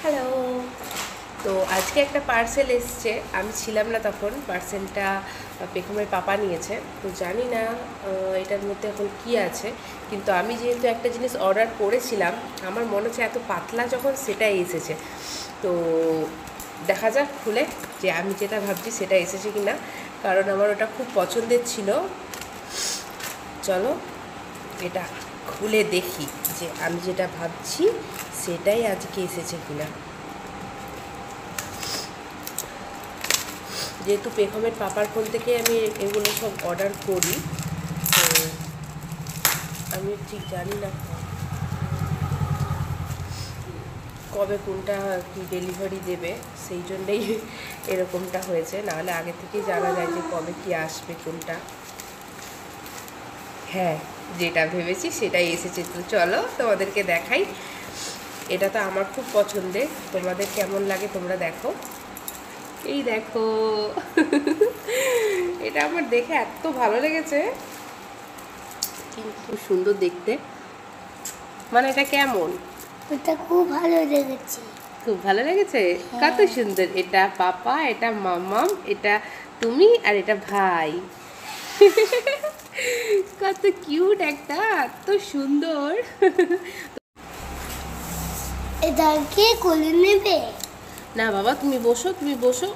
Hello. তো আজকে একটা পার্সেল এসছে, আমি ছিলাম না তখন। পার্সেলটা পেখমের পাপা নিয়েছে, তো জানি না এটার মধ্যে এখন কি আছে। কিন্তু আমি যেহেতু একটা জিনিস অর্ডার করেছিলাম, আমার মনে হচ্ছে এত পাতলা যখন সেটাই এসেছে। তো দেখা যাক খুলে যে আমি যেটা ভাবছি সেটা এসেছে কি না, কারণ আমার ওটা খুব পছন্দের ছিল। চলো এটা খুলে দেখি যে আমি যেটা ভাবছি সেটাই আজকে এসেছে কিনা। যেহেতু পেখমের পাপার ফোন থেকে আমি এগুলো সব অর্ডার করি, তো আমি ঠিক জানি না কবে কোনটা কি ডেলিভারি দেবে, সেই জন্যেই এরকমটা হয়েছে। নাহলে আগে থেকেই জানা যায় যে কবে কি আসবে কোনটা। হ্যাঁ, যেটা ভেবেছি সেটাই এসেছে। তো চলো তোমাদেরকে দেখাই। এটা তো আমার খুব পছন্দের, তোমাদের কেমন লাগে তোমরা দেখো। এই দেখো এটা আমার দেখে এত ভালো লেগেছে, কিন্তু সুন্দর দেখতে। মানে এটা কেমন? এটা খুব ভালো লেগেছে। খুব ভালো লেগেছে। কত সুন্দর! এটা পাপা, এটা মামাম, এটা তুমি, আর এটা ভাই। কত কিউট একটা, এত সুন্দর। এটা কে কোলে নেবে? না বাবা, তুমি বসো, তুমি বসো।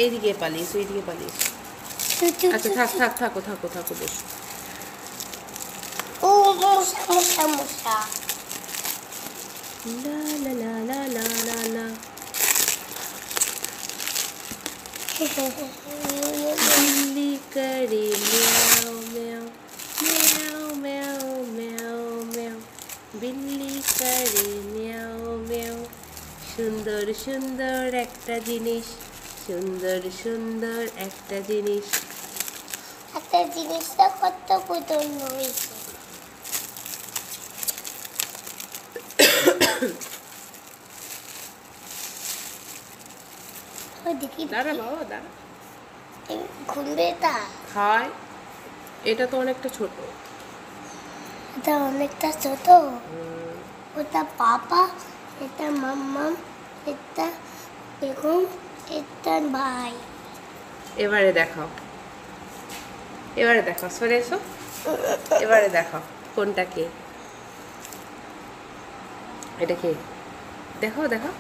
এইদিকে পালিয়েছো, এইদিকে পালিয়েছো। আচ্ছা থাক থাক, থাকো থাকো থাকো, বসো। ও মশা মশা মশা। লা লা লা লা লা লা লা। बिल्ली करे म्याओ म्याओ म्याओ म्याओ म्याओ म्याओ, बिल्ली करे म्याओ म्याओ। সুন্দর সুন্দর একটা জিনিস, সুন্দর সুন্দর একটা জিনিস। একটা জিনিসটা কত পছন্দ হয়েছে। দেখি দাঁড়া বাবা, দাঁড়া। ঘুরবে এটা? খায়। এটা তো অনেকটা ছোট। এটা অনেকটা ছোট। ওটা পাপা, এটা মাম্মাম, এটা বেগম, এটা ভাই। এবারে দেখাও, এবারে দেখাও, সরে এসো। এবারে দেখাও কোনটা কে। এটা কে? দেখো দেখো।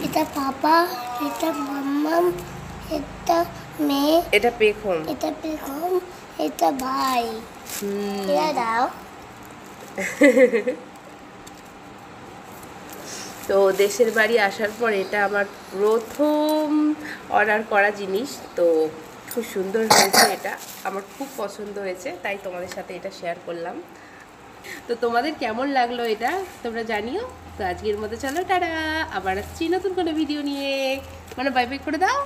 এটা পাপা, এটা মাম্মাম, এটা মেয়ে, এটা পেখম। এটা বেগম, এটা ভাই। এটা দাও। তো দেশের বাড়ি আসার পর এটা আমার প্রথম অর্ডার করা জিনিস। তো খুব সুন্দর হয়েছে, এটা আমার খুব পছন্দ হয়েছে, তাই তোমাদের সাথে এটা শেয়ার করলাম। তো তোমাদের কেমন লাগলো এটা তোমরা জানিও। তো আজকের মতো চলো টাটা, আবার আসছি নতুন কোনো ভিডিও নিয়ে। মানে বাই বাই করে দাও।